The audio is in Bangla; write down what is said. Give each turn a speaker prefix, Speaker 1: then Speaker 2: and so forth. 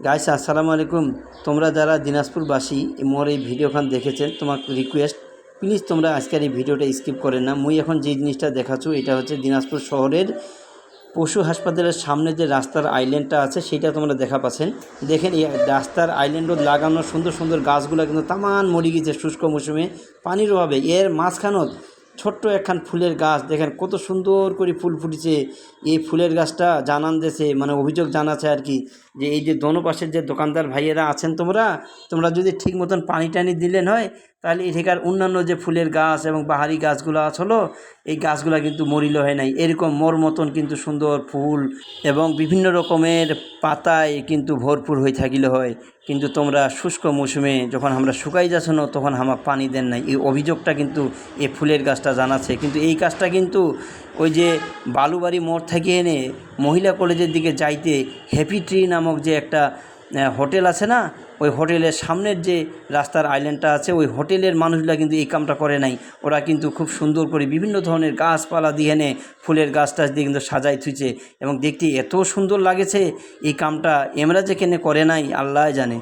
Speaker 1: গাইস আসসালামু আলাইকুম। তোমরা যারা দিনাজপুরবাসী মোর এই ভিডিওখান দেখেছেন, তোমাকে রিকোয়েস্ট প্লিজ তোমরা আজকের এই ভিডিওটা স্কিপ করেন না। মুই এখন যে জিনিসটা দেখাচ্ছ এটা হচ্ছে দিনাজপুর শহরের পশু হাসপাতালের সামনে যে রাস্তার আইল্যান্ডটা আছে সেটা তোমরা দেখা পাচ্ছেন। দেখেন এই রাস্তার আইল্যান্ডত লাগানো সুন্দর সুন্দর গাছগুলো কিন্তু তামান মরি গেছে শুষ্ক মৌসুমে পানির অভাবে। এর মাঝখানত ছোট্ট একখান ফুলের গাছ দেখেন কত সুন্দর করে ফুল ফুটেছে। এই ফুলের গাছটা জানান দেছে, মানে অভিযোগ জানাচ্ছে আর কি, যে এই যে দোনো পাশের যে দোকানদার ভাইয়েরা আছেন তোমরা যদি ঠিক মতন পানি টানি দিলেন হয় তাহলে এখানকার অন্যান্য যে ফুলের গাছ এবং বাহারি গাছগুলো হলো এই গাছগুলো কিন্তু মরিল হয় নাই। এরকম মোর মতন কিন্তু সুন্দর ফুল এবং বিভিন্ন রকমের পাতায় কিন্তু ভরপুর হয়ে থাকিলে হয়, কিন্তু তোমরা শুষ্ক মৌসুমে যখন আমরা শুকাই যাচ্ছ না তখন আমার পানি দেন নাই। এই অভিযোগটা কিন্তু এই ফুলের গাছটা জানাচ্ছে। কিন্তু এই কাজটা কিন্তু ওই যে বালুবাড়ি মোড় থেকে এনে মহিলা কলেজের দিকে যাইতে হ্যাপি ট্রি নামক যে একটা হোটেল আছে না, ওই হোটেলের সামনের যে রাস্তার আইল্যান্ডটা আছে ওই হোটেলের মানুষগুলা কিন্তু এই কামটা করে নাই। ওরা কিন্তু খুব সুন্দর করে বিভিন্ন ধরনের গাছপালা দিয়ে এনে ফুলের গাছ টাছ দিয়ে কিন্তু সাজাই থুইছে এবং দেখতে এত সুন্দর লাগেছে। এই কামটা এমরা যে কেনে করে নাই আল্লাহ জানে।